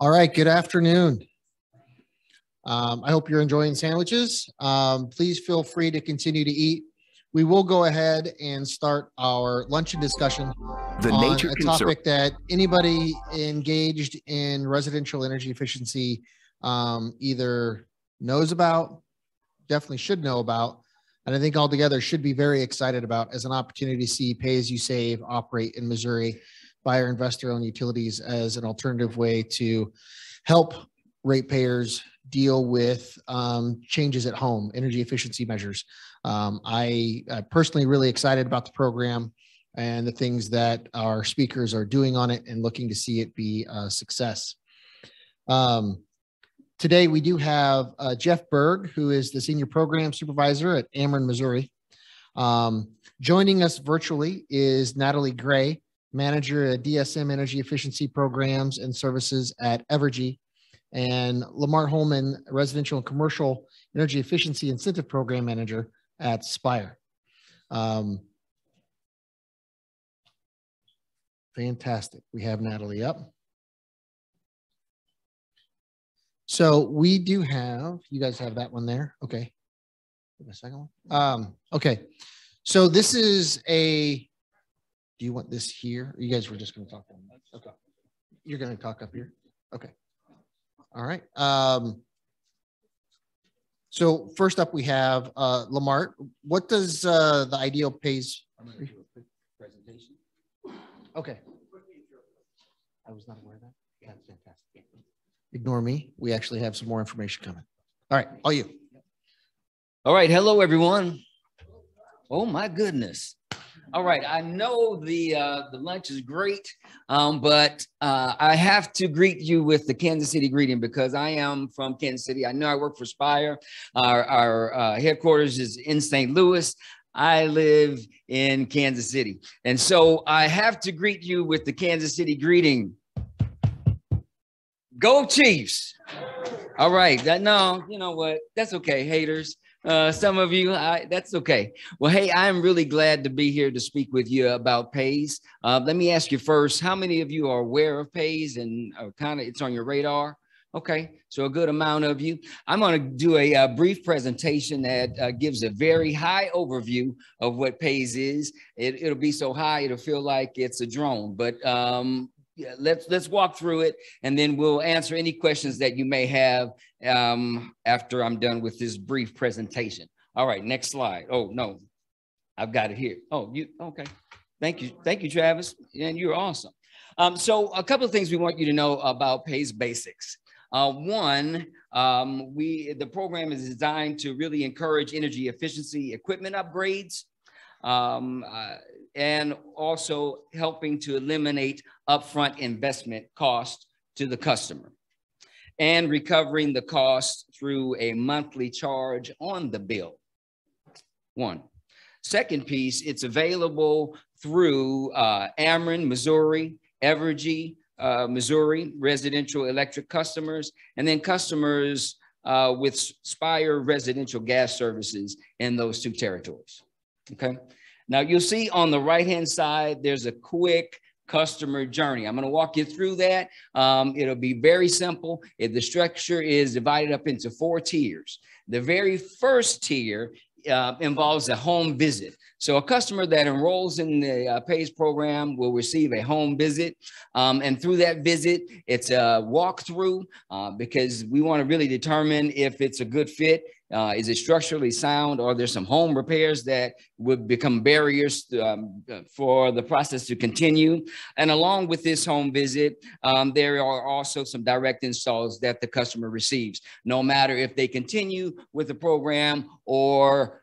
All right, good afternoon. I hope you're enjoying sandwiches. Please feel free to continue to eat. We will go ahead and start our luncheon discussion on a topic that anybody engaged in residential energy efficiency either knows about, definitely should know about, and I think altogether should be very excited about as an opportunity to see pay as you save operate in Missouri by our investor-owned utilities as an alternative way to help ratepayers deal with changes at home, energy efficiency measures. I personally really excited about the program and the things that our speakers are doing on it and looking to see it be a success. Today we do have Jeff Berg, who is the Senior Program Supervisor at Ameren, Missouri. Joining us virtually is Natalie Gray, Manager at DSM Energy Efficiency Programs and Services at Evergy, and Lamar Holman, Residential and Commercial Energy Efficiency Incentive Program Manager at Spire. Fantastic. We have Natalie up. So we do have, you guys have that one there. Okay. The second one. Okay. So this is a, do you want this here? Or you guys were just going to talk? Okay. You're going to talk up here. Okay. All right. So first up we have Lamar. What does the ideal pays? Presentation. Okay. I was not aware of that. That's fantastic. Ignore me. We actually have some more information coming. All right. All you. All right. Hello, everyone. Oh, my goodness. All right. I know the lunch is great, but I have to greet you with the Kansas City greeting because I am from Kansas City. I know I work for Spire. Our headquarters is in St. Louis. I live in Kansas City. And so I have to greet you with the Kansas City greeting. Go Chiefs. All right. No, you know what? That's okay, haters. Some of you, that's okay. Well, hey, I'm really glad to be here to speak with you about PAYS. Let me ask you first, how many of you are aware of PAYS and kind of it's on your radar? Okay, so a good amount of you. I'm going to do a brief presentation that gives a very high overview of what PAYS is. It'll be so high, it'll feel like it's a drone, but yeah, let's walk through it and then we'll answer any questions that you may have after I'm done with this brief presentation. All right, next slide. Oh, no, I've got it here. Oh, you okay. Thank you. Thank you, Travis. And you're awesome. So a couple of things we want you to know about PAYS basics. One, the program is designed to really encourage energy efficiency equipment upgrades. And also helping to eliminate upfront investment cost to the customer and recovering the cost through a monthly charge on the bill. One. Second piece, it's available through Ameren, Missouri, Evergy, Missouri, residential electric customers, and then customers with Spire residential gas services in those two territories. Okay. Now you'll see on the right-hand side, there's a quick customer journey. I'm going to walk you through that. It'll be very simple. The structure is divided up into 4 tiers. The very first tier involves a home visit. So a customer that enrolls in the PAYS program will receive a home visit. And through that visit, it's a walkthrough because we want to really determine if it's a good fit. Is it structurally sound, or there's some home repairs that would become barriers for the process to continue? And along with this home visit, there are also some direct installs that the customer receives, no matter if they continue with the program or,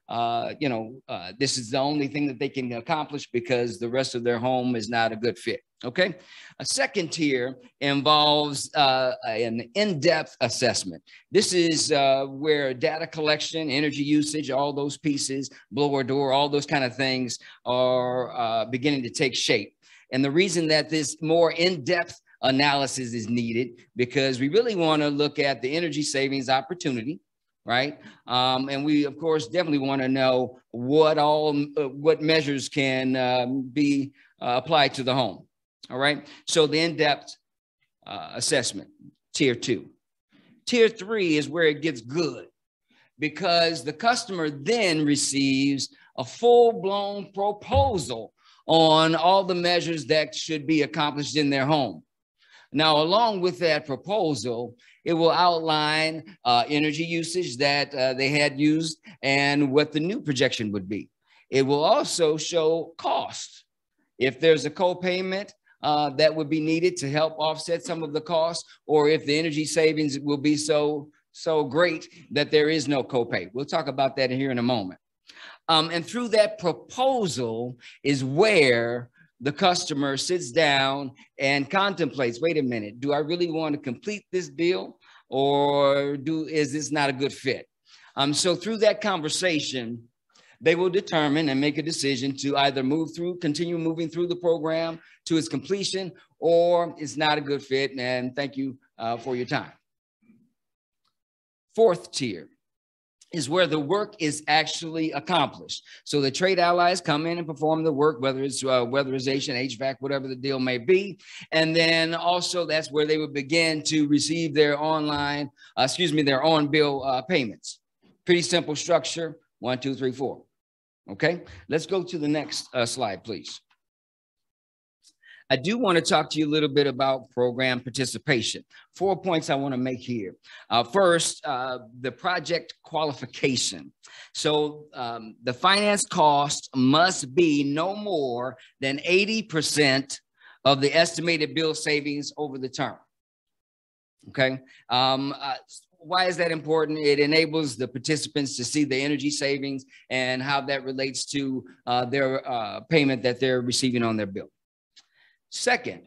this is the only thing that they can accomplish because the rest of their home is not a good fit. Okay. A second tier involves an in-depth assessment. This is where data collection, energy usage, all those pieces, blower door, all those kind of things are beginning to take shape. And the reason that this more in-depth analysis is needed because we really want to look at the energy savings opportunity, right? And we, of course, definitely want to know what measures can be applied to the home. All right. So the in-depth assessment. tier 2. Tier 3 is where it gets good, because the customer then receives a full-blown proposal on all the measures that should be accomplished in their home. Now, along with that proposal, it will outline energy usage that they had used and what the new projection would be. It will also show cost. If there's a co-payment that would be needed to help offset some of the costs, or if the energy savings will be so great that there is no copay. We'll talk about that here in a moment. And through that proposal is where the customer sits down and contemplates, wait a minute, do I really want to complete this bill, or is this not a good fit? So through that conversation, they will determine and make a decision to either continue moving through the program to its completion, or it's not a good fit, and thank you for your time. Fourth tier is where the work is actually accomplished. So the trade allies come in and perform the work, whether it's weatherization, HVAC, whatever the deal may be. And then also that's where they would begin to receive their on-bill payments. Pretty simple structure, 1, 2, 3, 4. Okay, let's go to the next slide, please. I do want to talk to you a little bit about program participation. 4 points I want to make here. First, the project qualification. So the finance cost must be no more than 80% of the estimated bill savings over the term. Okay. Why is that important? It enables the participants to see the energy savings and how that relates to their payment that they're receiving on their bill. Second,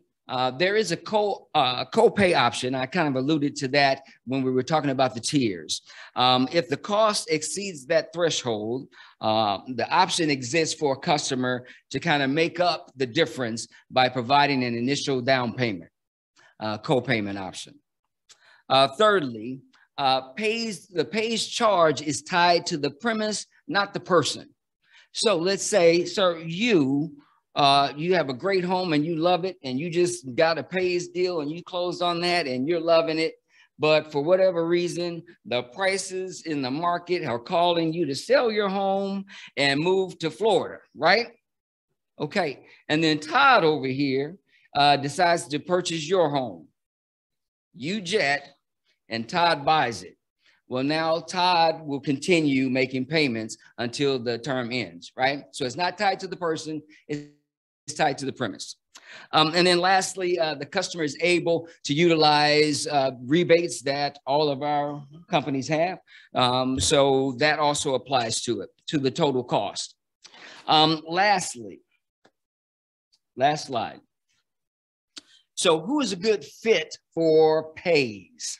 there is a co-pay option. I kind of alluded to that when we were talking about the tiers. If the cost exceeds that threshold, the option exists for a customer to kind of make up the difference by providing an initial down payment, co-payment option. Thirdly, the pays charge is tied to the premise, not the person. So let's say, sir, you have a great home and you love it, and you just got a pays deal and you closed on that and you're loving it. But for whatever reason, the prices in the market are calling you to sell your home and move to Florida, right? Okay. And then Todd over here decides to purchase your home. You jet and Todd buys it. Well, now Todd will continue making payments until the term ends, right? So it's not tied to the person, it's tied to the premise. And then lastly, the customer is able to utilize rebates that all of our companies have. So that also applies to it, to the total cost. Lastly, last slide. So who is a good fit for pays?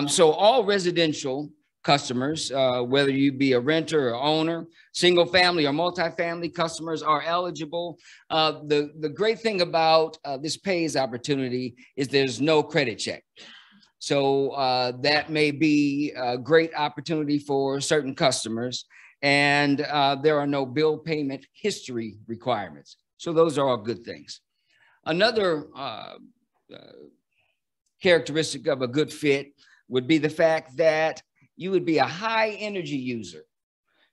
So all residential customers, whether you be a renter or owner, single family or multifamily customers are eligible. The great thing about this pays opportunity is there's no credit check. So that may be a great opportunity for certain customers, and there are no bill payment history requirements. So those are all good things. Another characteristic of a good fit would be the fact that you would be a high energy user.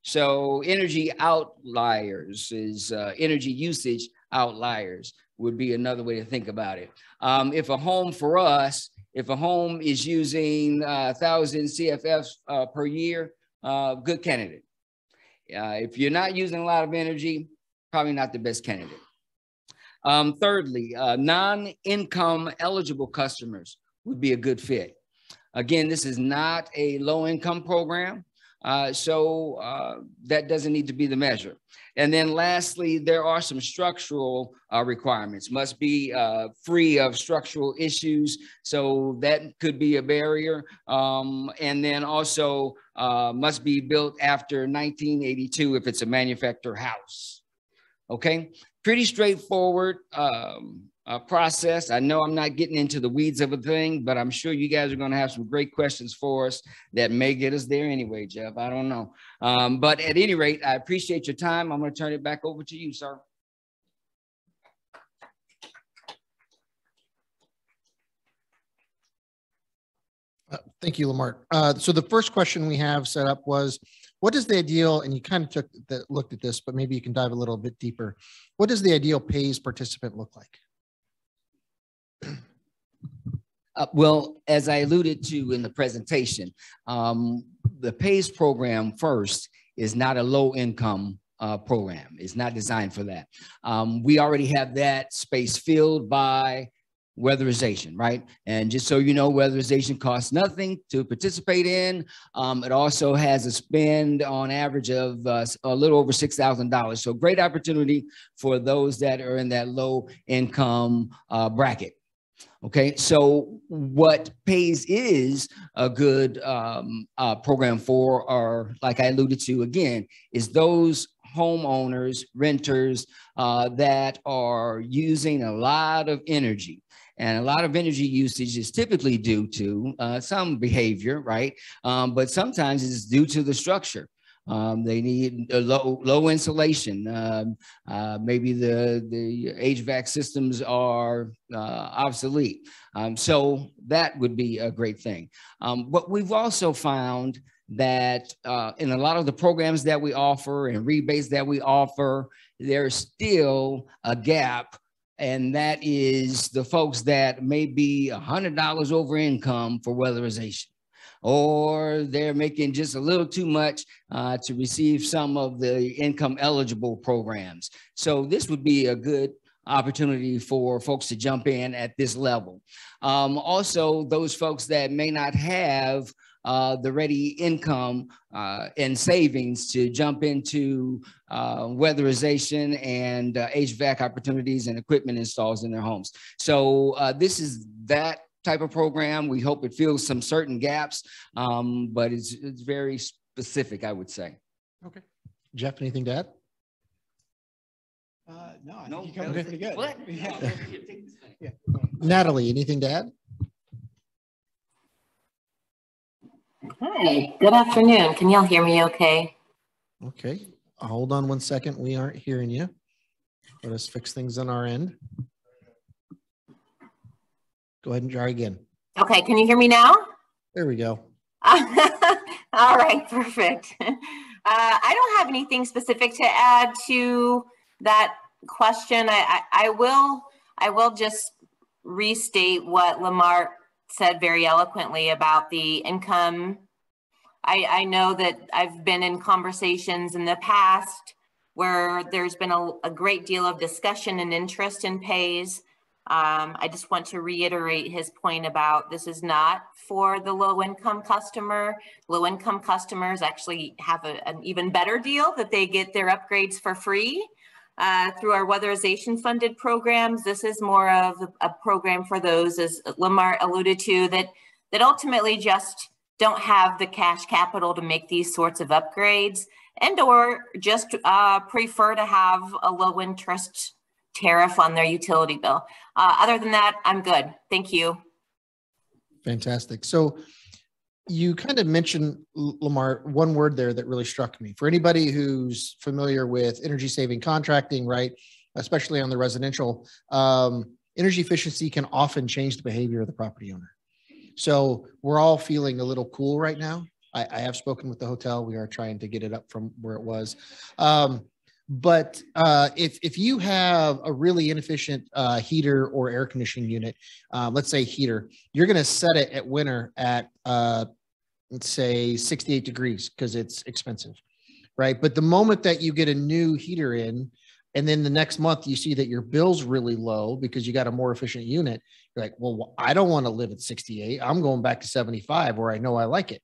So energy outliers is energy usage outliers would be another way to think about it. If a home for us, if a home is using 1,000 CFFs per year, good candidate. If you're not using a lot of energy, probably not the best candidate. Thirdly, non-income eligible customers would be a good fit. Again, this is not a low-income program, so that doesn't need to be the measure. And then lastly, there are some structural requirements. Must be free of structural issues, so that could be a barrier. And then also must be built after 1982 if it's a manufactured house. Okay, pretty straightforward process. I know I'm not getting into the weeds of a thing, but I'm sure you guys are going to have some great questions for us that may get us there anyway, Jeff. I don't know. But at any rate, I appreciate your time. I'm going to turn it back over to you, sir. Thank you, Lamar. So the first question we have set up was, what is the ideal, and you kind of looked at this, but maybe you can dive a little bit deeper. What does the ideal PAYS participant look like? Well, as I alluded to in the presentation, the PAYS program first is not a low income program. It's not designed for that. We already have that space filled by weatherization, right? And just so you know, weatherization costs nothing to participate in. It also has a spend on average of a little over $6,000. So great opportunity for those that are in that low income bracket. Okay, so what PAYS is a good program for, or like I alluded to again, is those homeowners, renters that are using a lot of energy. And a lot of energy usage is typically due to some behavior, right? But sometimes it's due to the structure. They need a low insulation. Maybe the HVAC systems are obsolete. So that would be a great thing. But we've also found that in a lot of the programs that we offer and rebates that we offer, there's still a gap. And that is the folks that may be $100 over income for weatherization, or they're making just a little too much to receive some of the income eligible programs. So this would be a good opportunity for folks to jump in at this level. Also, those folks that may not have the ready income and savings to jump into weatherization and HVAC opportunities and equipment installs in their homes. So this is that type of program. We hope it fills some certain gaps, but it's very specific, I would say. Okay. Jeff, anything to add? No, I think you covered it pretty good. What? Yeah. Yeah. Natalie, anything to add? Hi, good afternoon. Can y'all hear me okay? Okay. Hold on one second. We aren't hearing you. Let us fix things on our end. Go ahead and try again. Okay, can you hear me now? There we go. All right, perfect. I don't have anything specific to add to that question. I will just restate what Lamar said very eloquently about the income. I know that I've been in conversations in the past where there's been a great deal of discussion and interest in PAYS. I just want to reiterate his point about this is not for the low-income customer. Low-income customers actually have an even better deal that they get their upgrades for free through our weatherization funded programs. This is more of a program for those, as Lamar alluded to, that ultimately just don't have the cash capital to make these sorts of upgrades, and or just prefer to have a low interest tariff on their utility bill. Other than that, I'm good. Thank you. Fantastic. So you kind of mentioned, Lamar, one word there that really struck me. For anybody who's familiar with energy saving contracting, right, especially on the residential, energy efficiency can often change the behavior of the property owner. So we're all feeling a little cool right now. I have spoken with the hotel. We are trying to get it up from where it was. But if you have a really inefficient heater or air conditioning unit, let's say heater, you're going to set it at winter at, let's say 68 degrees because it's expensive, right? But the moment that you get a new heater in, and then the next month you see that your bill's really low because you got a more efficient unit, you're like, well, I don't want to live at 68. I'm going back to 75 where I know I like it.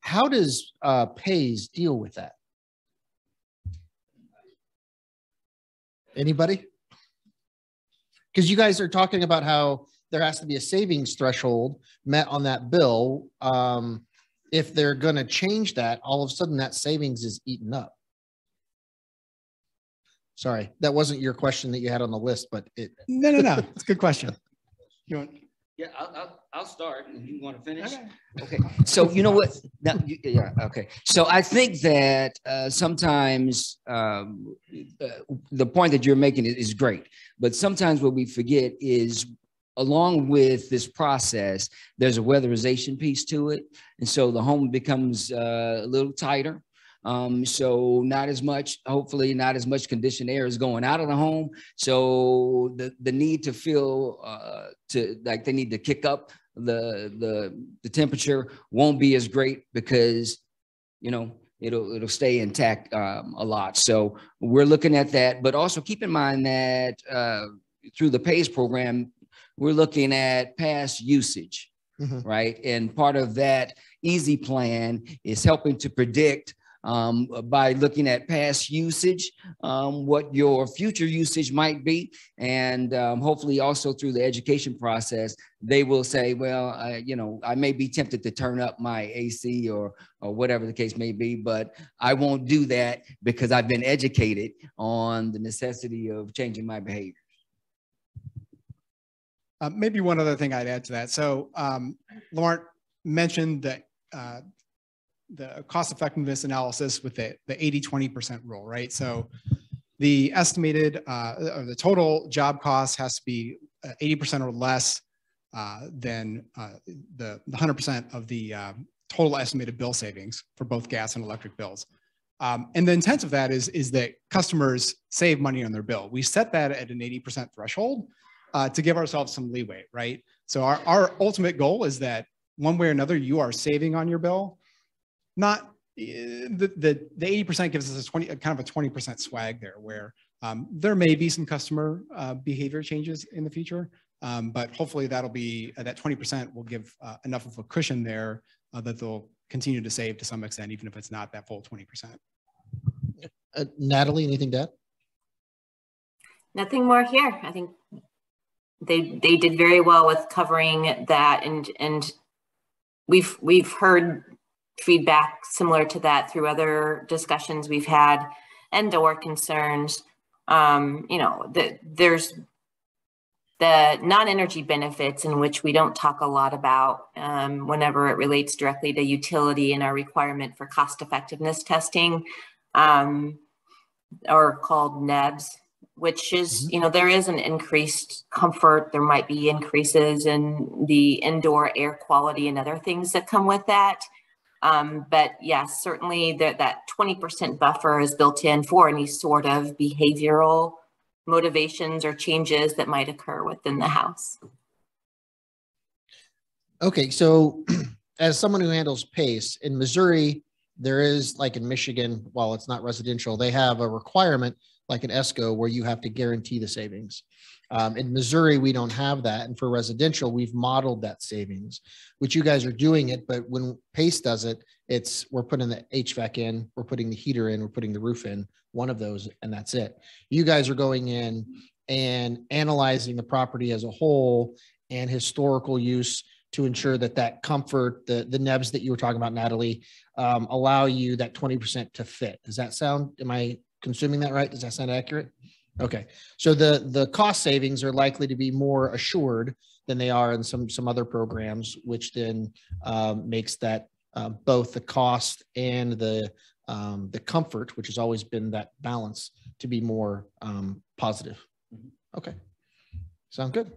How does PAYS deal with that? Anybody? Because you guys are talking about how there has to be a savings threshold met on that bill. If they're going to change that, all of a sudden that savings is eaten up. Sorry, that wasn't your question that you had on the list, but it. No. It's a good question. You want? Yeah, I'll start, and you want to finish? Okay. Okay. So you know what? Now, yeah. Okay. So I think that sometimes the point that you're making is great, but sometimes what we forget is along with this process, there's a weatherization piece to it. And so the home becomes a little tighter. So not as much, hopefully not as much conditioned air is going out of the home. So the need to feel like they need to kick up the temperature won't be as great because, you know, it'll stay intact a lot. So we're looking at that, but also keep in mind that through the PACE program, we're looking at past usage, right? And part of that easy plan is helping to predict by looking at past usage, what your future usage might be. And hopefully also through the education process, they will say, well, you know, I may be tempted to turn up my AC or whatever the case may be, but I won't do that because I've been educated on the necessity of changing my behavior. Maybe one other thing I'd add to that. So Laurent mentioned that the cost effectiveness analysis with the 80-20% rule, right? So the estimated or the total job cost has to be 80% or less than the 100% of the total estimated bill savings for both gas and electric bills. And the intent of that is that customers save money on their bill. We set that at an 80% threshold to give ourselves some leeway, right? So our ultimate goal is that one way or another, you are saving on your bill. Not the 80% gives us kind of a 20% swag there, where there may be some customer behavior changes in the future, but hopefully that'll be that 20% will give enough of a cushion there that they'll continue to save to some extent, even if it's not that full 20%. Natalie, anything to add? Nothing more here. I think they did very well with covering that, and we've heard feedback similar to that through other discussions we've had and/or concerns. You know, there's the non-energy benefits, in which we don't talk a lot about whenever it relates directly to utility and our requirement for cost effectiveness testing, or called MEPS, which is, you know, there is an increased comfort. There might be increases in the indoor air quality and other things that come with that. But yes, certainly that 20% buffer is built in for any sort of behavioral motivations or changes that might occur within the house. Okay, so as someone who handles PACE, in Missouri, there is, like in Michigan, while it's not residential, they have a requirement like an ESCO where you have to guarantee the savings. In Missouri, we don't have that. And for residential, we've modeled that savings, which you guys are doing it. But when PACE does it, we're putting the HVAC in, we're putting the heater in, we're putting the roof in, one of those, and that's it. You guys are going in and analyzing the property as a whole and historical use to ensure that that comfort, the NEBs that you were talking about, Natalie, allow you that 20% to fit. Does that sound, am I consuming that right? Does that sound accurate? Okay. So the cost savings are likely to be more assured than they are in some other programs, which then makes that both the cost and the comfort, which has always been that balance, to be more positive. Okay. Sound good?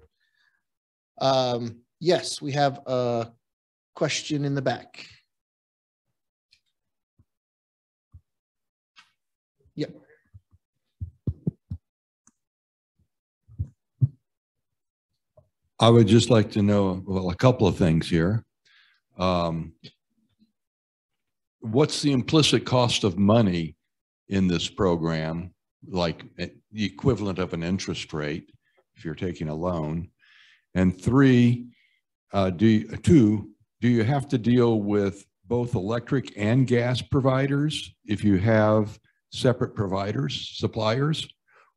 Yes, we have a question in the back. Yep. I would just like to know, well, a couple of things here. What's the implicit cost of money in this program, like the equivalent of an interest rate if you're taking a loan? And three, do you have to deal with both electric and gas providers if you have separate providers, suppliers?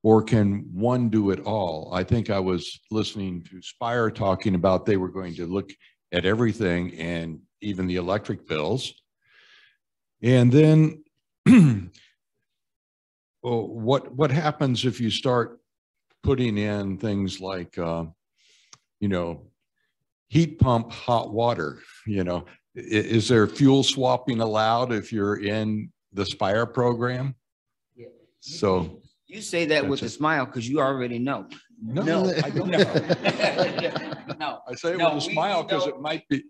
Or can one do it all? I think I was listening to Spire talking about they were going to look at everything and even the electric bills. And then well, what happens if you start putting in things like, you know, heat pump hot water? You know, is there fuel swapping allowed if you're in the Spire program? Yeah. So You say that with a smile because you already know. No, I don't. No, I say it No, with a we smile because know-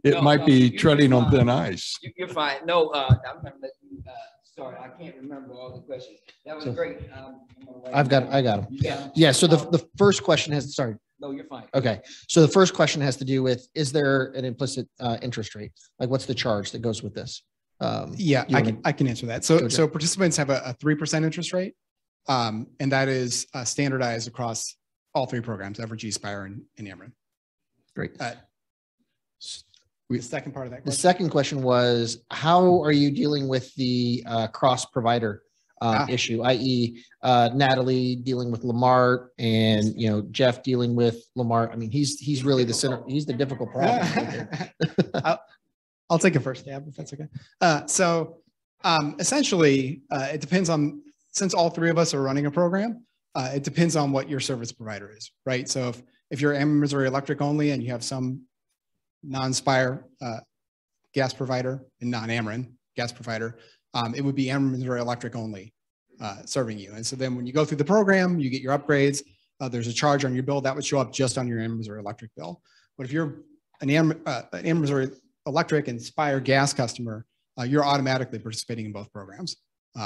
it might be you're treading on fine. thin ice. You're fine. No, I'm gonna let you start. I can't remember all the questions. That was So- great. I got them. You got 'em? Yeah. So No, the first question has, sorry. No, you're fine. Okay. So the first question has to do with, is there an implicit interest rate? Like what's the charge that goes with this? Yeah, you wanna- I can answer that. Go, So, Jeff. so participants have a 3% interest rate. And that is standardized across all three programs, Evergy, Spire, and Ameren. Great. The second part of that The question. second question was, how are you dealing with the cross provider issue, i.e. Natalie dealing with Lamar and, Jeff dealing with Lamar. I mean, he's really the center. He's the difficult problem. right there. I'll take a first stab if that's okay. Essentially, it depends on, since all three of us are running a program, it depends on what your service provider is, right? So if you're Ameren Missouri Electric only and you have some non-Spire gas provider and non-Ameren gas provider, it would be Ameren Missouri Electric only serving you. And so then when you go through the program, you get your upgrades. There's a charge on your bill that would show up just on your Ameren Missouri Electric bill. But if you're an Ameren Missouri Electric and Spire gas customer, you're automatically participating in both programs.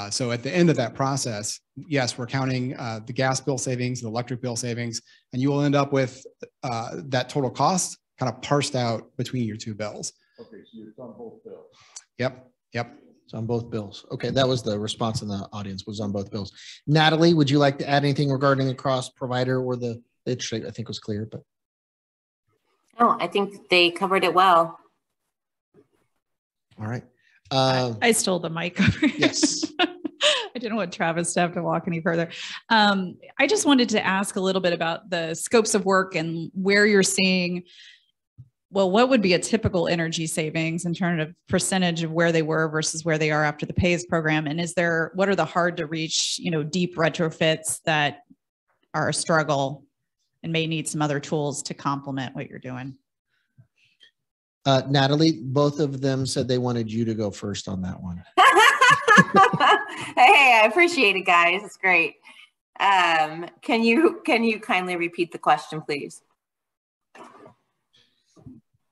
So at the end of that process, yes, we're counting the gas bill savings, the electric bill savings, and you will end up with that total cost kind of parsed out between your two bills. Okay, so it's on both bills. Yep. It's on both bills. Okay, that was the response in the audience, was on both bills. Natalie, would you like to add anything regarding the cross provider or the interest rate? I think was clear, but. Oh, I think they covered it well. All right. I stole the mic. Yes. I didn't want Travis to have to walk any further. I just wanted to ask a little bit about the scopes of work and where you're seeing, well, what would be a typical energy savings in terms of percentage of where they were versus where they are after the PAYS program? And what are the hard to reach, deep retrofits that are a struggle and may need some other tools to complement what you're doing? Natalie, both of them said they wanted you to go first on that one. Hey, I appreciate it, guys. It's great. Can you kindly repeat the question, please?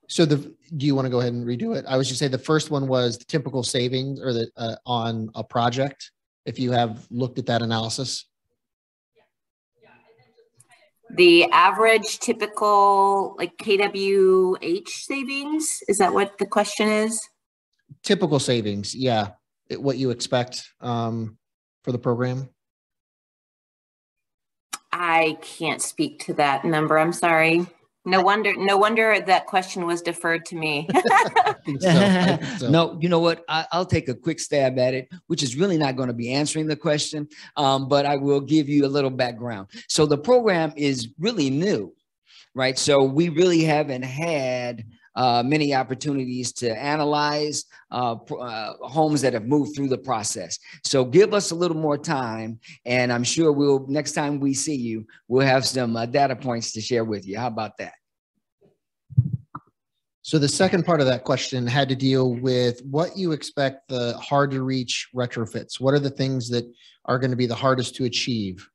So do you want to go ahead and redo it? I was just saying the first one was the typical savings or the on a project, if you have looked at that analysis. The average typical like KWH savings, is that what the question is? Typical savings, yeah. What you expect for the program? I can't speak to that number. I'm sorry. No wonder that question was deferred to me. I think so. No, you know what? I'll take a quick stab at it, which is really not going to be answering the question, but I will give you a little background. So the program is really new, right? So we really haven't had many opportunities to analyze homes that have moved through the process. So give us a little more time, and I'm sure next time we see you, we'll have some data points to share with you. How about that? So the second part of that question had to deal with what you expect the hard to reach retrofits. What are the things that are going to be the hardest to achieve?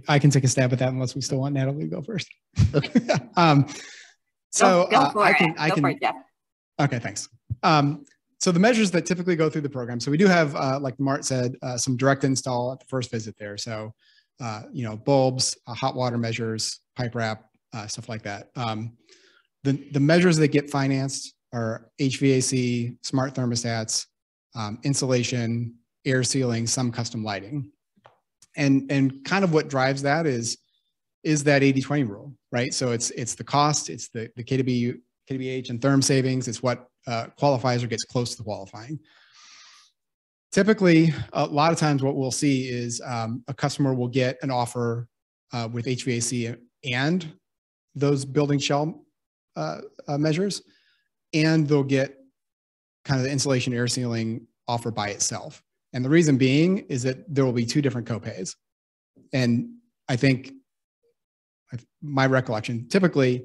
I can take a stab at that unless we still want Natalie to go first. Okay. Go for it, Jeff. Okay, thanks. So the measures that typically go through the program. So we do have, like Mart said, some direct install at the first visit there. So, bulbs, hot water measures, pipe wrap, stuff like that. The measures that get financed are HVAC, smart thermostats, insulation, air sealing, some custom lighting. And kind of what drives that is that 80-20 rule, right? So it's the cost, it's the KWH and therm savings, it's what qualifies or gets close to qualifying. Typically, a lot of times what we'll see is a customer will get an offer with HVAC and those building shell measures, and they'll get kind of the insulation air sealing offer by itself. And the reason being is that there will be two different copays. And I think my recollection, typically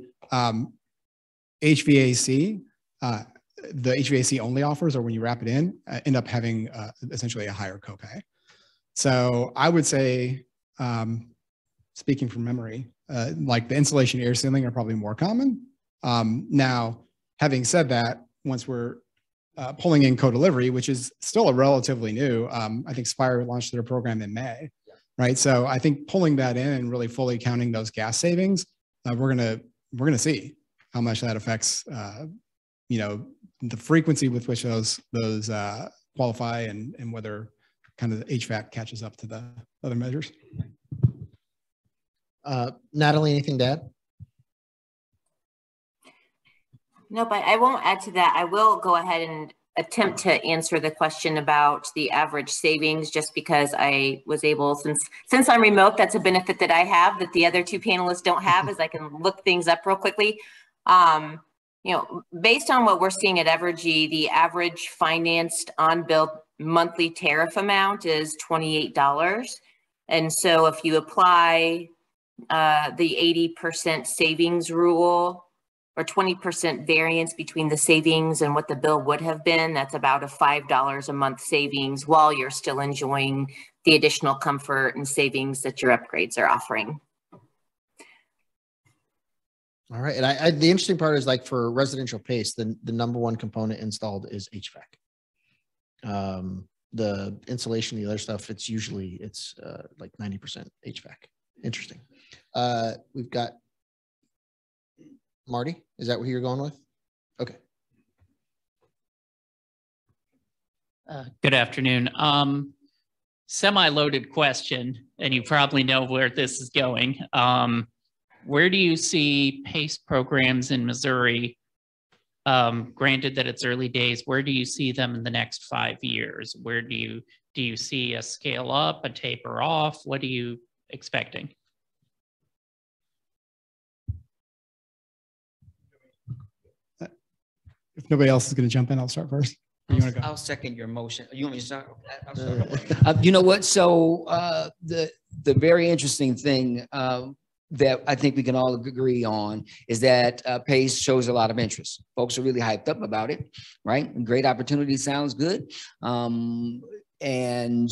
HVAC, the HVAC only offers, or when you wrap it in, end up having essentially a higher copay. So I would say, speaking from memory, like the insulation, air sealing are probably more common. Now, having said that, once we're pulling in co-delivery, which is still a relatively new, I think Spire launched their program in May, right? So I think pulling that in and really fully counting those gas savings, we're gonna see how much that affects, you know, the frequency with which those qualify and whether kind of the HVAC catches up to the other measures. Natalie, anything to add? No, but I won't add to that. I will go ahead and attempt to answer the question about the average savings, just because I was able, since I'm remote, that's a benefit that I have that the other two panelists don't have, is I can look things up real quickly. You know, based on what we're seeing at Evergy, the average financed on-bill monthly tariff amount is $28. And so if you apply the 80% savings rule, or 20% variance between the savings and what the bill would have been, that's about a $5 a month savings, while you're still enjoying the additional comfort and savings that your upgrades are offering. All right. And the interesting part is, like, for residential PACE, the number one component installed is HVAC. The insulation, the other stuff, it's usually like 90% HVAC. Interesting. We've got Marty. Is that what you're going with? Okay. Good afternoon. Semi-loaded question, and you probably know where this is going. Where do you see PACE programs in Missouri? Granted that it's early days, where do you see them in the next 5 years? Where do you see a scale up, a taper off? What are you expecting? If nobody else is going to jump in, I'll start first. I'll second your motion. You want me to start? I'll start. You know what? So the very interesting thing that I think we can all agree on is that PACE shows a lot of interest. Folks are really hyped up about it, right? Great opportunity, sounds good. And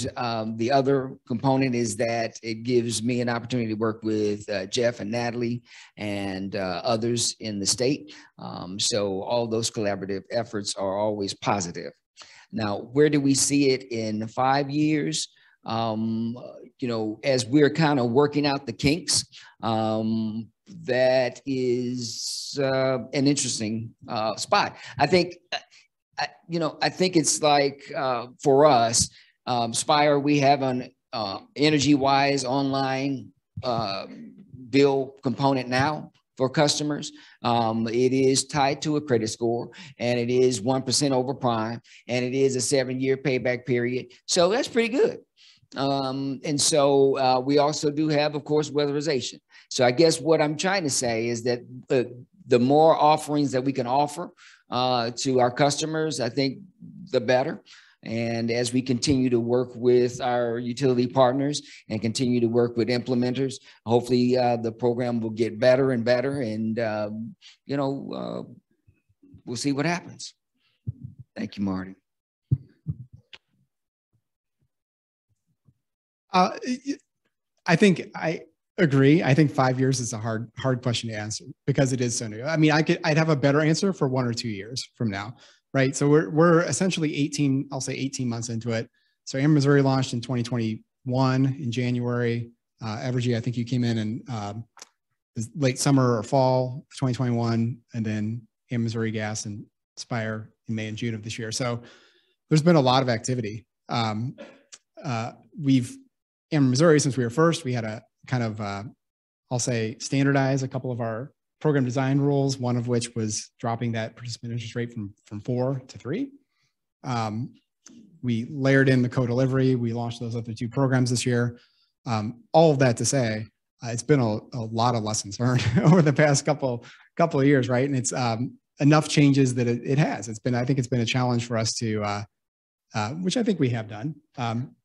the other component is that it gives me an opportunity to work with Jeff and Natalie and others in the state. So all those collaborative efforts are always positive. Now, where do we see it in 5 years? You know, as we're kind of working out the kinks, that is an interesting spot. I think, I think it's like for us, Spire, we have an energy-wise online bill component now for customers. It is tied to a credit score, and it is 1% over prime, and it is a 7-year payback period. So that's pretty good. And so we also do have, of course, weatherization. So I guess what I'm trying to say is that the more offerings that we can offer to our customers, I think the better. And as we continue to work with our utility partners and continue to work with implementers, hopefully the program will get better and better, and we'll see what happens. Thank you, Marty. I think I agree. I think 5 years is a hard question to answer because it is so new. I mean, I'd have a better answer for 1 or 2 years from now, right? So we're essentially 18 months into it. So Ameren Missouri launched in 2021 in January. Evergy, I think you came in late summer or fall of 2021, and then Ameren Missouri Gas and Spire in May and June of this year. So there's been a lot of activity. Ameren Missouri, since we were first, we had a kind of, I'll say, standardize a couple of our program design rules, one of which was dropping that participant interest rate from 4 to 3. We layered in the co-delivery. We launched those other 2 programs this year. All of that to say, it's been a lot of lessons learned over the past couple of years, right? And it's enough changes that it has. I think it's been a challenge for us to, which I think we have done,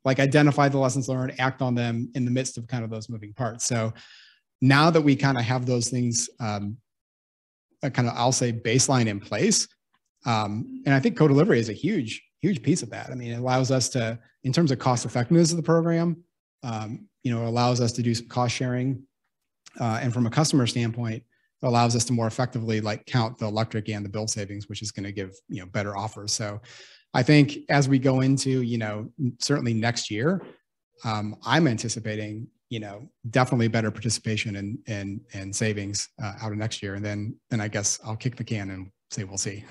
like identify the lessons learned, act on them in the midst of kind of those moving parts. So now that we kind of have those things, kind of, I'll say, baseline in place, and I think co-delivery is a huge huge piece of that. I mean, it allows us to, in terms of cost effectiveness of the program, you know, it allows us to do some cost sharing. And from a customer standpoint, it allows us to more effectively like count the electric and the bill savings, which is going to give, you know, better offers. So I think as we go into, you know, certainly next year, I'm anticipating, you know, definitely better participation and savings out of next year. And then I guess I'll kick the can and say, we'll see.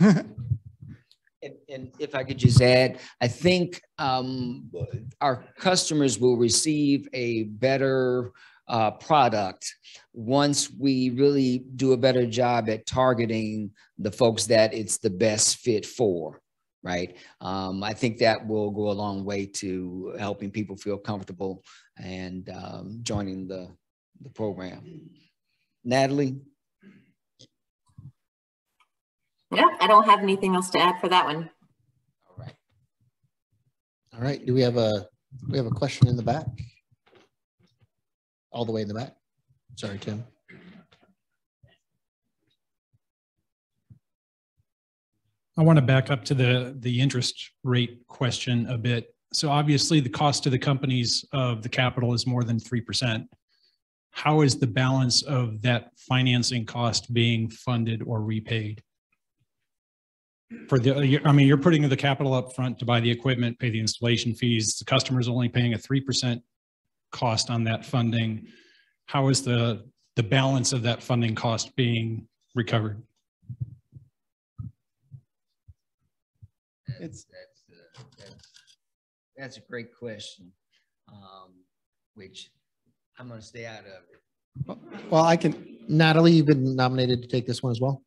And if I could just add, I think our customers will receive a better product once we really do a better job at targeting the folks that it's the best fit for, right? I think that will go a long way to helping people feel comfortable and joining the program. Natalie? Yeah, I don't have anything else to add for that one. All right. All right. Do we have a question in the back? All the way in the back. Sorry, Tim. I want to back up to the interest rate question a bit. So obviously the cost to the companies of the capital is more than 3%. How is the balance of that financing cost being funded or repaid? For the, I mean, you're putting the capital up front to buy the equipment, pay the installation fees. The customer's only paying a 3% cost on that funding. How is the balance of that funding cost being recovered? That's a great question, which I'm going to stay out of it. Well, I can. Natalie, you've been nominated to take this one as well.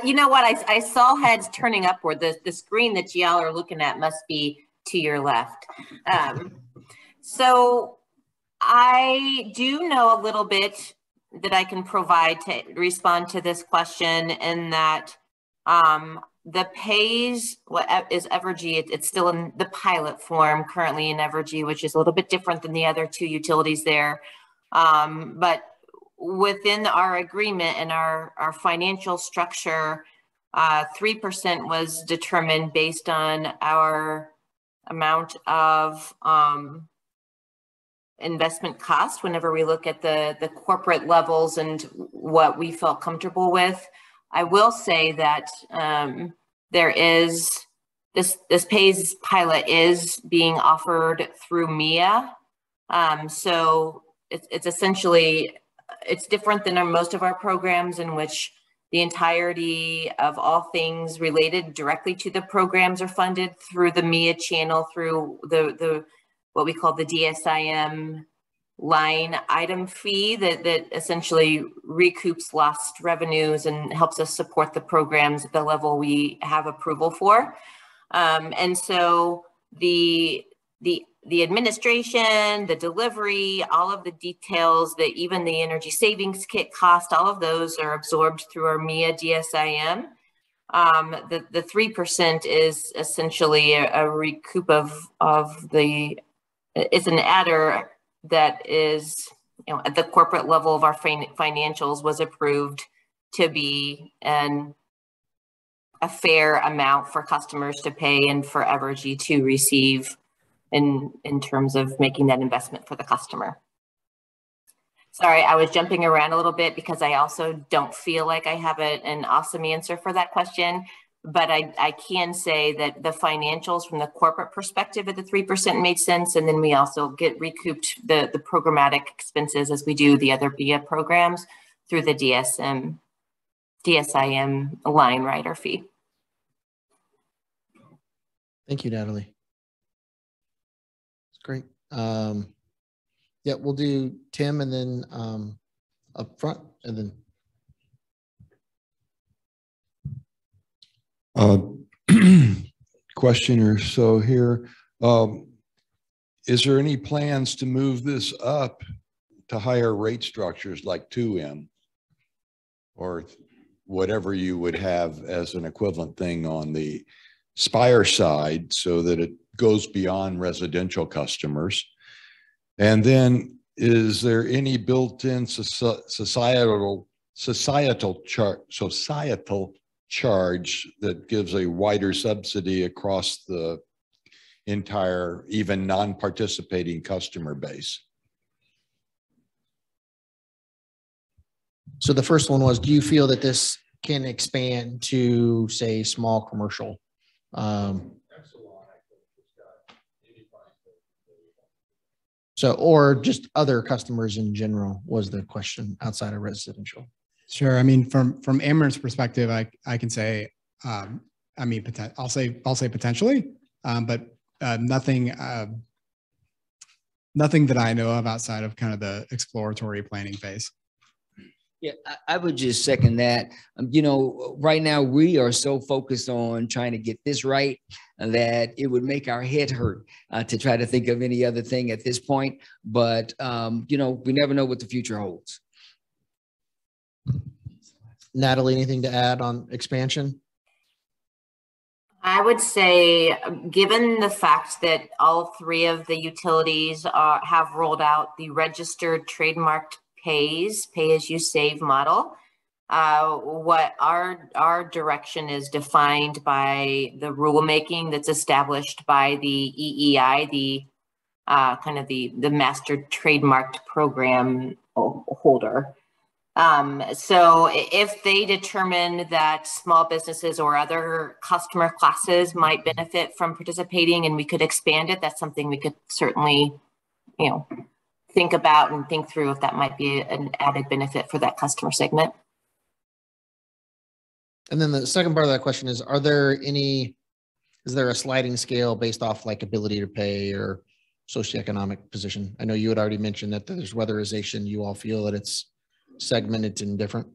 You know what? I saw heads turning upward. The screen that y'all are looking at must be to your left. So I do know a little bit that I can provide to respond to this question, in that the pays, what is Evergy, it's still in the pilot form currently in Evergy, which is a little bit different than the other two utilities there. But within our agreement and our financial structure, 3% was determined based on our amount of investment cost whenever we look at the corporate levels and what we felt comfortable with. I will say that there is this PAYS pilot is being offered through MEA. So it's essentially, it's different than most of our programs, in which the entirety of all things related directly to the programs are funded through the MEA channel, through the what we call the DSIM line item fee that essentially recoups lost revenues and helps us support the programs at the level we have approval for. And so the administration, the delivery, all of the details, that even the energy savings kit cost, all of those are absorbed through our MEA DSIM. The 3% is essentially a recoup of the, it's an adder that is, you know, at the corporate level of our financials was approved to be a fair amount for customers to pay and for Evergy to receive in terms of making that investment for the customer. Sorry, I was jumping around a little bit because I also don't feel like I have an awesome answer for that question, but I can say that the financials from the corporate perspective at the 3% made sense, and then we also get recouped the programmatic expenses as we do the other BIA programs through the DSIM line rider fee. Thank you, Natalie. It's great. Yeah, we'll do Tim and then up front and then. Question or so here. Is there any plans to move this up to higher rate structures like 2M or whatever you would have as an equivalent thing on the Spire side, so that it goes beyond residential customers? And then is there any built-in societal charge that gives a wider subsidy across the entire, even non-participating customer base? So the first one was, do you feel that this can expand to, say, small commercial? So, or just other customers in general was the question outside of residential. Sure. I mean, from Ameren's perspective, I can say, I mean, I'll say potentially, but nothing that I know of outside of kind of the exploratory planning phase. Yeah, I would just second that. You know, right now we are so focused on trying to get this right that it would make our head hurt to try to think of any other thing at this point. But, you know, we never know what the future holds. Natalie, anything to add on expansion? I would say, given the fact that all three of the utilities have rolled out the registered trademarked pay as you save model, what our direction is defined by the rulemaking that's established by the EEI, the kind of the master trademarked program holder. So if they determine that small businesses or other customer classes might benefit from participating and we could expand it, that's something we could certainly, you know, think about and think through if that might be an added benefit for that customer segment. And then the second part of that question is, is there a sliding scale based off like ability to pay or socioeconomic position? I know you had already mentioned that there's weatherization. You all feel that it's segmented and different.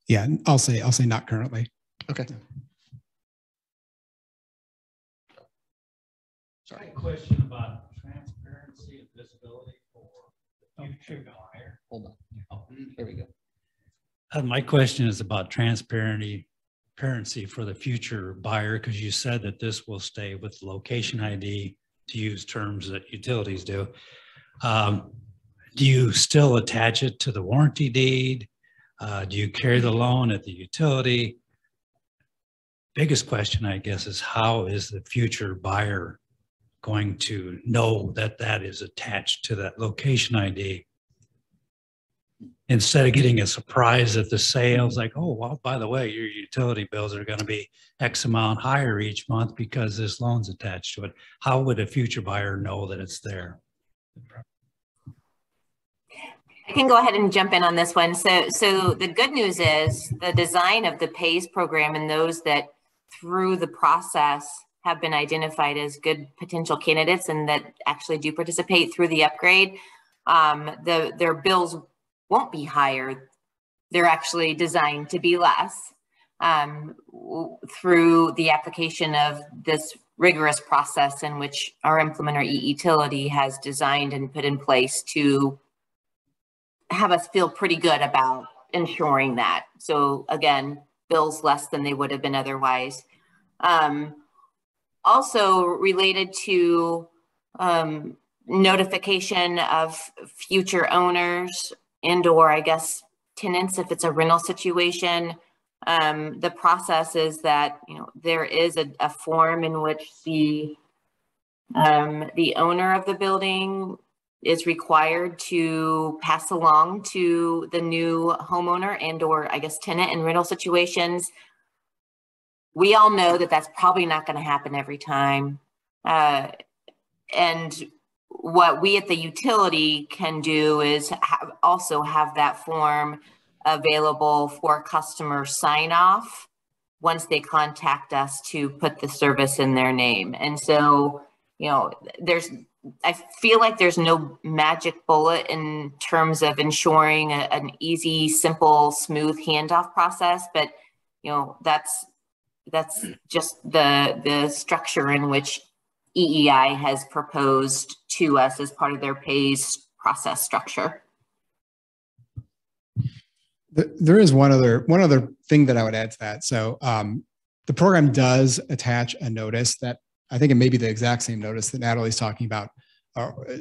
Yeah, I'll say not currently. Okay. Sorry. Question about transparency and visibility for the future buyer. Hold on. Oh, there we go. My question is about transparency for the future buyer, because you said that this will stay with location ID, to use terms that utilities do. Do you still attach it to the warranty deed? Do you carry the loan at the utility? Biggest question, I guess, is how is the future buyer going to know that that is attached to that location ID? Instead of getting a surprise at the sales, like, oh, well, by the way, your utility bills are going to be X amount higher each month because this loan's attached to it. How would a future buyer know that it's there? I can go ahead and jump in on this one. So the good news is the design of the PAYS program and those that through the process have been identified as good potential candidates and that actually do participate through the upgrade, their bills won't be higher. They're actually designed to be less through the application of this rigorous process in which our implementer e-utility has designed and put in place to have us feel pretty good about ensuring that. So again, bills less than they would have been otherwise. Also related to notification of future owners and or I guess tenants if it's a rental situation. The process is that, you know, there is a form in which the owner of the building is required to pass along to the new homeowner and or I guess tenant in rental situations. We all know that that's probably not going to happen every time. And what we at the utility can do is also have that form available for customer sign off once they contact us to put the service in their name. And so, you know, I feel like there's no magic bullet in terms of ensuring an easy, simple, smooth handoff process, but you know, that's just the structure in which EEI has proposed to us as part of their PAYS process structure. There is one other thing that I would add to that. So the program does attach a notice that I think it may be the exact same notice that Natalie's talking about,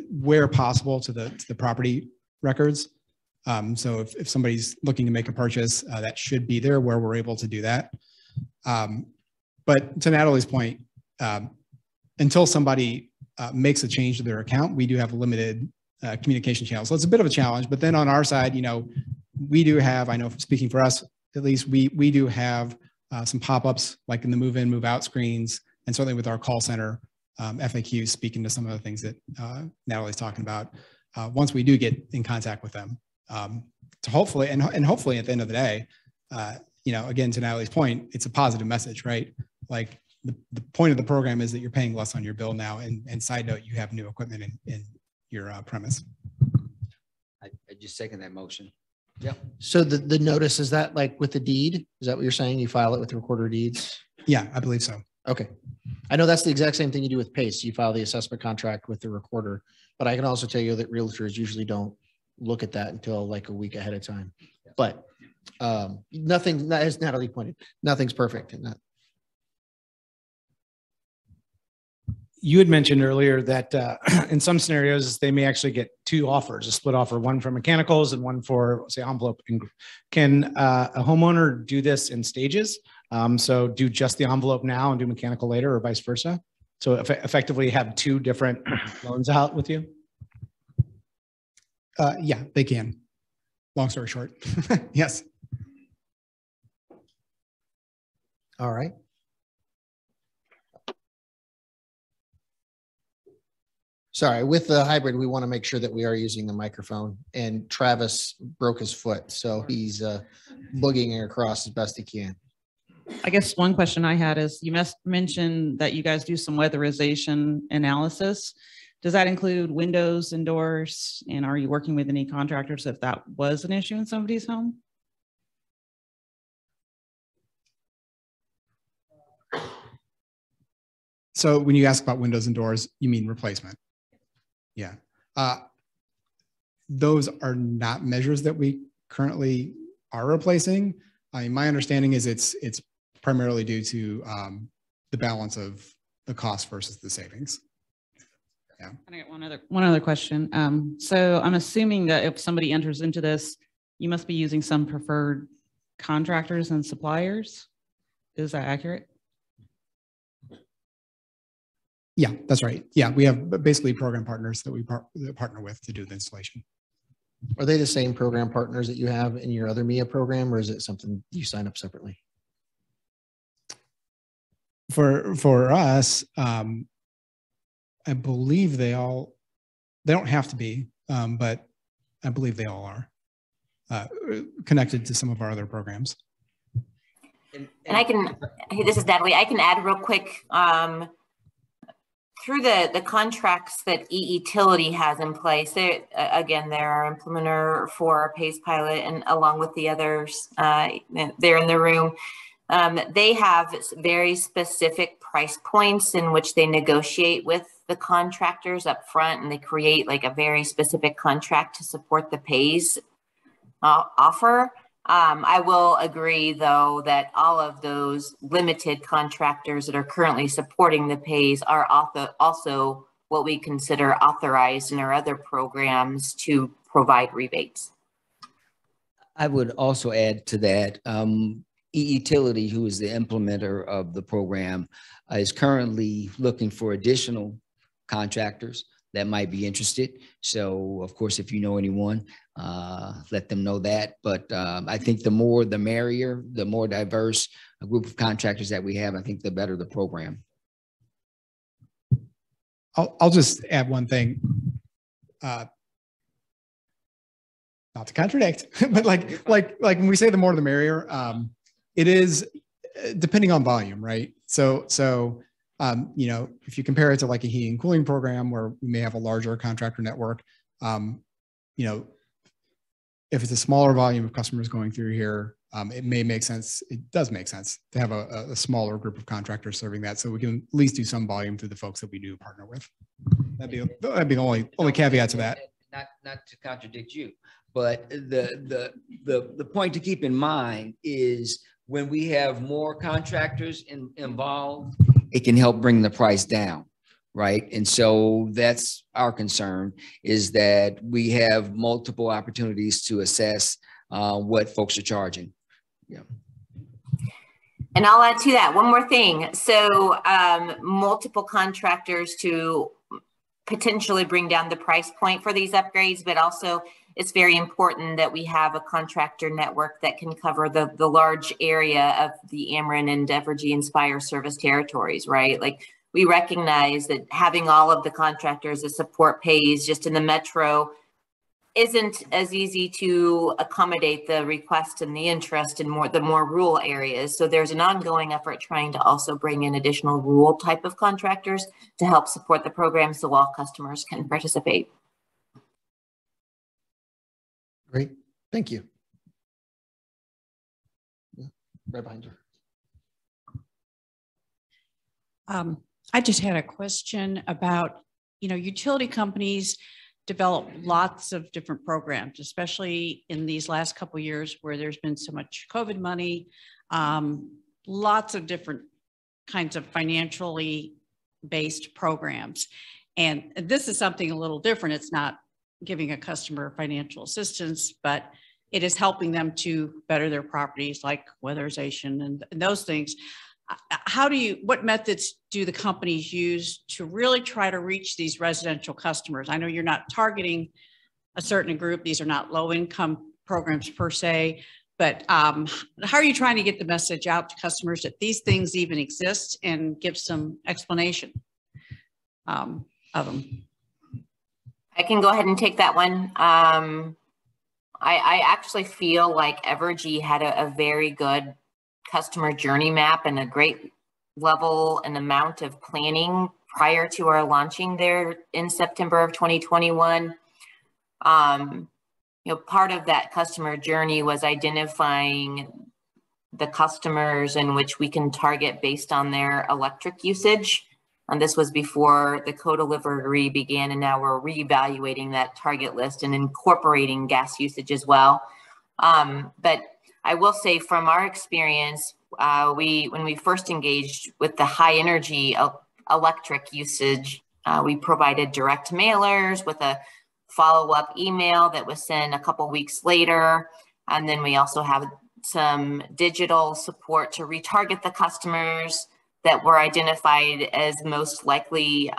where possible to the property records. So if somebody's looking to make a purchase, that should be there where we're able to do that. But to Natalie's point, until somebody makes a change to their account, we do have a limited communication channel. So it's a bit of a challenge, but then on our side, you know, we do have, I know speaking for us, at least we do have some pop-ups like in the move in, move out screens, and certainly with our call center FAQs speaking to some of the things that Natalie's talking about. Once we do get in contact with them, to hopefully, and hopefully at the end of the day, you know, again, to Natalie's point, it's a positive message, right? Like the point of the program is that you're paying less on your bill now. And side note, you have new equipment in your premise. I just second that motion. Yep. So the notice, is that like with the deed? Is that what you're saying? You file it with the recorder of deeds? Yeah, I believe so. Okay. I know that's the exact same thing you do with PACE. You file the assessment contract with the recorder, but I can also tell you that realtors usually don't look at that until like a week ahead of time. But nothing, as Natalie pointed, nothing's perfect in that. You had mentioned earlier that in some scenarios, they may actually get two offers, a split offer, one for mechanicals and one for, say, envelope. Can a homeowner do this in stages? So do just the envelope now and do mechanical later, or vice versa? So effectively have two different loans out with you? Yeah, they can. Long story short, yes. All right. Sorry, with the hybrid, we want to make sure that we are using the microphone, and Travis broke his foot, so he's boogieing across as best he can. I guess one question I had is, you mentioned that you guys do some weatherization analysis. Does that include windows and doors? And are you working with any contractors if that was an issue in somebody's home? So when you ask about windows and doors, you mean replacement? Yeah. Those are not measures that we currently are replacing. My understanding is it's primarily due to the balance of the cost versus the savings. Yeah. I got one other question. So I'm assuming that if somebody enters into this, you must be using some preferred contractors and suppliers. Is that accurate? Yeah, that's right. Yeah, we have basically program partners that we partner with to do the installation. Are they the same program partners that you have in your other MIA program, or is it something you sign up separately? For us, I believe they don't have to be, but I believe they all are connected to some of our other programs. And I can, hey, this is Natalie. I can add real quick, through the contracts that e-utility has in place, again, they're our implementer for our PACE pilot, and along with the others, they're in the room. They have very specific price points in which they negotiate with the contractors up front, and they create like a very specific contract to support the PACE offer. I will agree, though, that all of those limited contractors that are currently supporting the PACE are also what we consider authorized in our other programs to provide rebates. I would also add to that, e-utility, who is the implementer of the program, is currently looking for additional contractors that might be interested. So, of course, if you know anyone, let them know that. But I think the more the merrier, the more diverse a group of contractors that we have, I think the better the program. I'll just add one thing, not to contradict, but like when we say the more the merrier, it is depending on volume, right? So you know, if you compare it to like a heating and cooling program where we may have a larger contractor network, you know, if it's a smaller volume of customers going through here, it may make sense. It does make sense to have a smaller group of contractors serving that, so we can at least do some volume through the folks that we do partner with. That'd be the only caveat to that. Not to contradict you, but the point to keep in mind is when we have more contractors involved, it can help bring the price down. right? And so that's our concern, is that we have multiple opportunities to assess what folks are charging. Yeah. And I'll add to that one more thing. So multiple contractors to potentially bring down the price point for these upgrades, but also it's very important that we have a contractor network that can cover the large area of the Ameren and Evergy Inspire service territories, right? Like, we recognize that having all of the contractors that support pays just in the metro isn't as easy to accommodate the request and the interest in the more rural areas. So there's an ongoing effort trying to also bring in additional rural type of contractors to help support the program so all customers can participate. Great, thank you. Yeah, right behind you. I just had a question about, utility companies develop lots of different programs, especially in these last couple of years where there's been so much COVID money, lots of different kinds of financially based programs. And this is something a little different. It's not giving a customer financial assistance, but it is helping them to better their properties, like weatherization and those things. What methods do the companies use to really try to reach these residential customers? I know you're not targeting a certain group. These are not low income programs per se, but how are you trying to get the message out to customers that these things even exist and give some explanation of them? I can go ahead and take that one. I actually feel like Evergy had a very good customer journey map and a great level and amount of planning prior to our launching there in September of 2021. Part of that customer journey was identifying the customers in which we can target based on their electric usage. And this was before the co-delivery began, and now we're reevaluating that target list and incorporating gas usage as well. But I will say, from our experience, when we first engaged with the high energy electric usage, we provided direct mailers with a follow-up email that was sent a couple weeks later. And then we also have some digital support to retarget the customers that were identified as most likely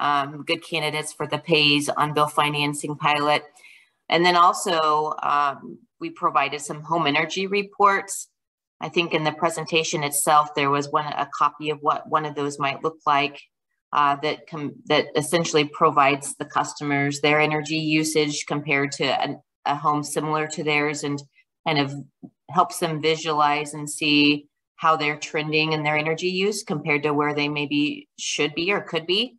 good candidates for the PAYS on-bill financing pilot. And then also we provided some home energy reports. I think in the presentation itself, there was a copy of what one of those might look like that essentially provides the customers their energy usage compared to a home similar to theirs, and kind of helps them visualize and see how they're trending in their energy use compared to where they maybe should be or could be.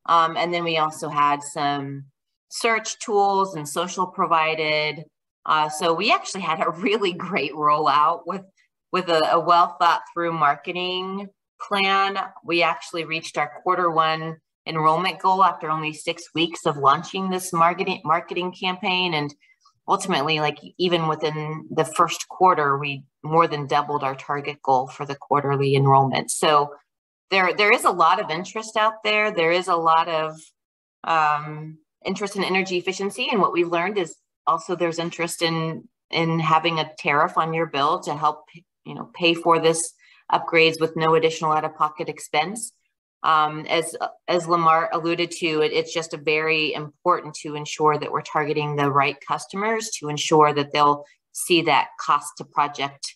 And then we also had some search tools and social provided. So we actually had a really great rollout with a well thought through marketing plan. We actually reached our Q1 enrollment goal after only 6 weeks of launching this marketing campaign. And ultimately, like, even within the first quarter, we more than doubled our target goal for the quarterly enrollment. So there is a lot of interest out there. There is a lot of interest in energy efficiency. And what we've learned is also there's interest in having a tariff on your bill to help, pay for this upgrades with no additional out-of-pocket expense. As Lamar alluded to, it's just very important to ensure that we're targeting the right customers, to ensure that they'll see that cost to project,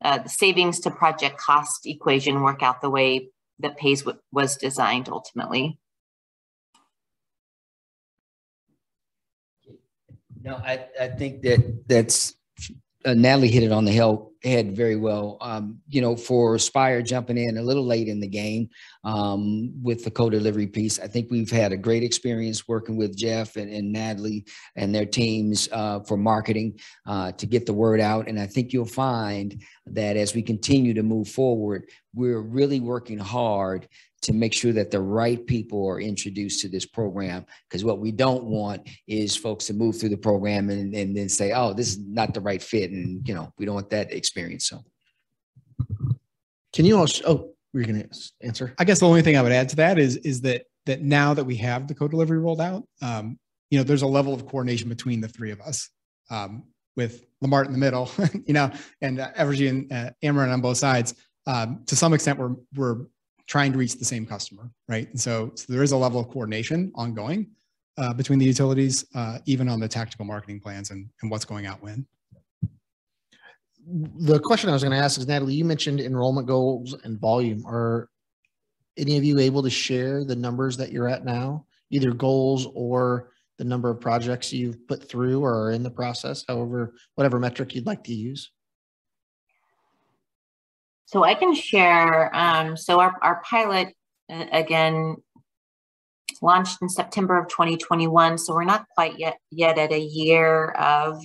the savings to project cost equation work out the way that PAYS was designed ultimately. No, I think that's Natalie hit it on the head very well. For Spire jumping in a little late in the game with the co-delivery piece, I think we've had a great experience working with Jeff and Natalie and their teams for marketing to get the word out. And I think you'll find that as we continue to move forward, we're really working hard to make sure that the right people are introduced to this program, because what we don't want is folks to move through the program and then say, oh, this is not the right fit. And, we don't want that experience. So can you also, you're going to answer? I guess the only thing I would add to that is that that now that we have the co-delivery rolled out, there's a level of coordination between the three of us, with Lamart in the middle, and Evergy and Amarin on both sides. To some extent, we're trying to reach the same customer, right? And so there is a level of coordination ongoing between the utilities, even on the tactical marketing plans and what's going out when. The question I was going to ask is, Natalie, you mentioned enrollment goals and volume. Are any of you able to share the numbers that you're at now, either goals or the number of projects you've put through or are in the process, however, whatever metric you'd like to use? So I can share, so our pilot, again, launched in September of 2021. So we're not quite yet at a year of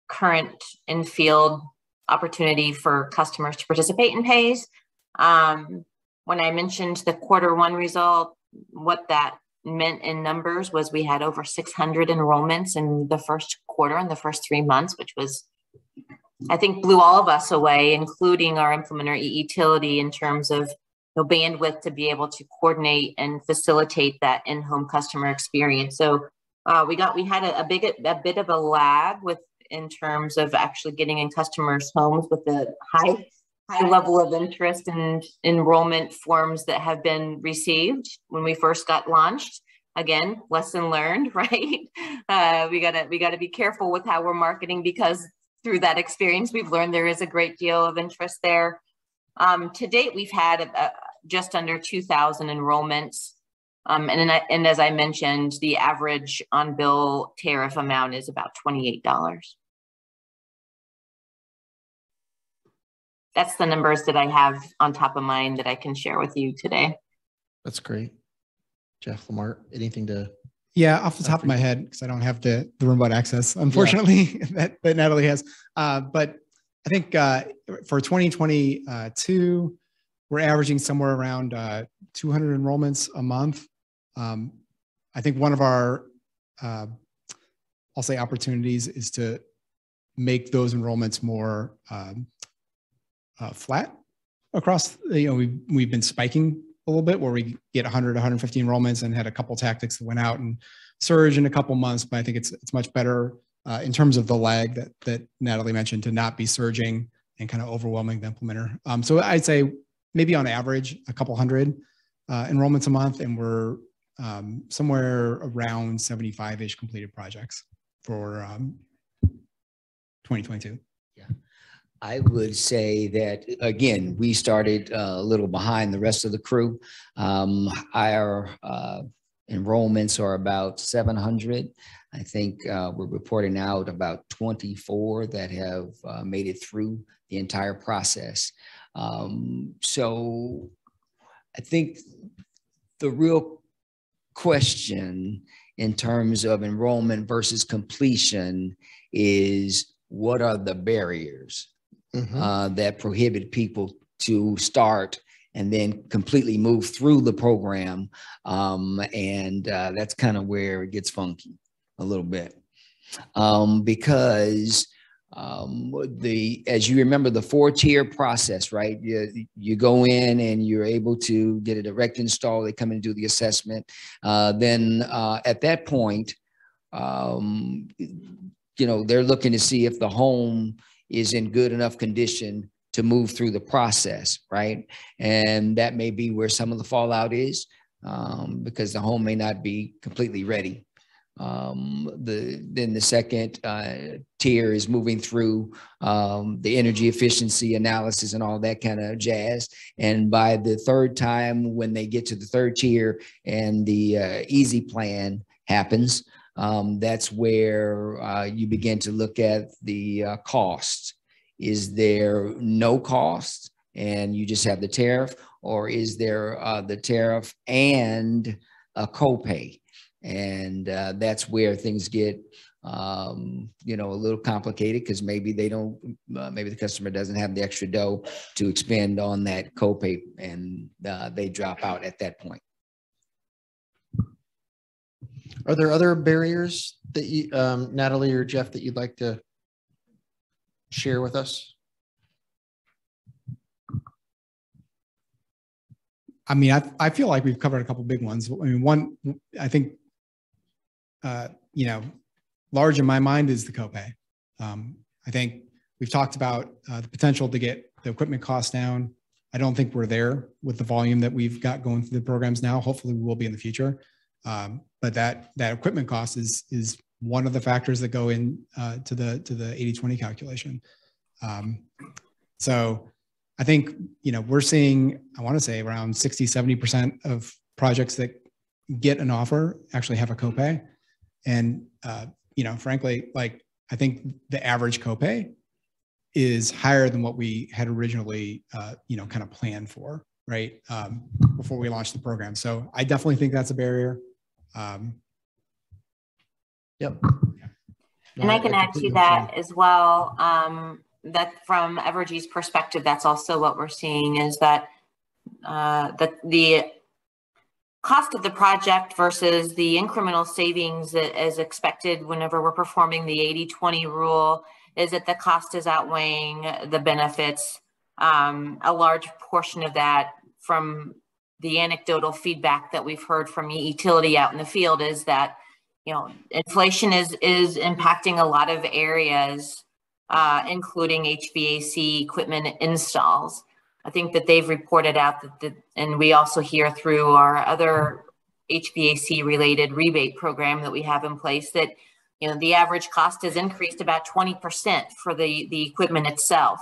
current in-field opportunity for customers to participate in PAYS. When I mentioned the Q1 result, what that meant in numbers was we had over 600 enrollments in the first quarter, in the first 3 months, which was, I think, blew all of us away, including our implementer utility, in terms of bandwidth to be able to coordinate and facilitate that in-home customer experience. So we had a bit of a lag in terms of actually getting in customers' homes with the high level of interest and enrollment forms that have been received when we first got launched. Again, lesson learned, right? We gotta be careful with how we're marketing, because through that experience, we've learned there is a great deal of interest there. To date, we've had just under 2,000 enrollments. And as I mentioned, the average on-bill tariff amount is about $28. That's the numbers that I have on top of mind that I can share with you today. That's great. Jeff, Lamart, anything to? Yeah, off the top of my head, because I don't have the remote access, unfortunately, that Natalie has. But I think for 2022, we're averaging somewhere around 200 enrollments a month. I think one of our, I'll say, opportunities is to make those enrollments more flat across. We've been spiking a little bit, where we get 100, 150 enrollments, and had a couple tactics that went out and surge in a couple months. But I think it's much better in terms of the lag that Natalie mentioned, to not be surging and kind of overwhelming the implementer. So I'd say maybe on average a couple hundred enrollments a month, and we're somewhere around 75-ish completed projects for 2022. Yeah, I would say that, again, we started a little behind the rest of the crew. Our enrollments are about 700. I think we're reporting out about 24 that have made it through the entire process. So I think the real question in terms of enrollment versus completion is, what are the barriers that prohibit people to start and then completely move through the program? And that's kind of where it gets funky a little bit, because as you remember, the 4-tier process, right? You go in and you're able to get a direct install. They come and do the assessment. Then at that point, they're looking to see if the home is in good enough condition to move through the process, right? And that may be where some of the fallout is, because the home may not be completely ready. Then the second tier is moving through the energy efficiency analysis and all that kind of jazz. And by the third time, when they get to the third tier and the easy plan happens, that's where you begin to look at the costs. Is there no cost and you just have the tariff, or is there the tariff and a copay? And that's where things get, a little complicated, because maybe they don't, maybe the customer doesn't have the extra dough to expend on that copay, and they drop out at that point. Are there other barriers that you, Natalie or Jeff, that you'd like to share with us? I mean, I feel like we've covered a couple big ones. I mean, one, I think, you know, large in my mind is the copay. I think we've talked about the potential to get the equipment costs down. I don't think we're there with the volume that we've got going through the programs now. Hopefully we will be in the future. But that equipment cost is one of the factors that go in to the 80-20 calculation. So I think, you know, we're seeing, I want to say around 60-70% of projects that get an offer actually have a copay. And, you know, frankly, like, I think the average copay is higher than what we had originally, you know, kind of planned for, right? Before we launched the program. So I definitely think that's a barrier. Yep. And I can add to that as well, that from Evergy's perspective, that's also what we're seeing is that the cost of the project versus the incremental savings as expected whenever we're performing the 80-20 rule is that the cost is outweighing the benefits. A large portion of that from the anecdotal feedback that we've heard from utility out in the field is that, you know, inflation is impacting a lot of areas, including HVAC equipment installs. I think that they've reported out that, and we also hear through our other HVAC related rebate program that we have in place that, you know, the average cost has increased about 20% for the equipment itself.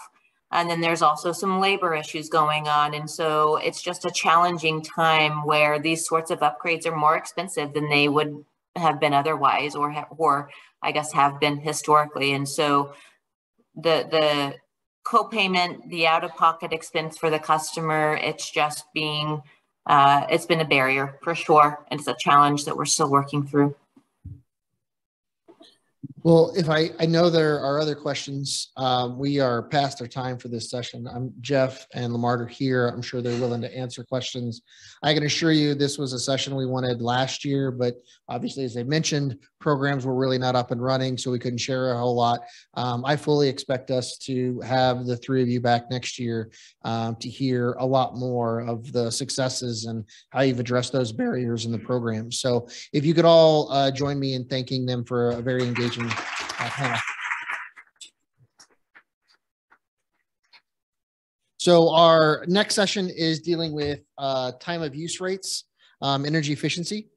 And then there's also some labor issues going on. And so it's just a challenging time where these sorts of upgrades are more expensive than they would have been otherwise, or I guess have been historically. And so the co-payment, the out-of-pocket expense for the customer, it's just being, it's been a barrier for sure. And it's a challenge that we're still working through. Well, if I know there are other questions, we are past our time for this session. Jeff and Lamar are here. I'm sure they're willing to answer questions. I can assure you this was a session we wanted last year, but obviously, as I mentioned, programs were really not up and running, so we couldn't share a whole lot. I fully expect us to have the three of you back next year to hear a lot more of the successes and how you've addressed those barriers in the program. So if you could all join me in thanking them for a very engaging panel. So our next session is dealing with time of use rates, energy efficiency.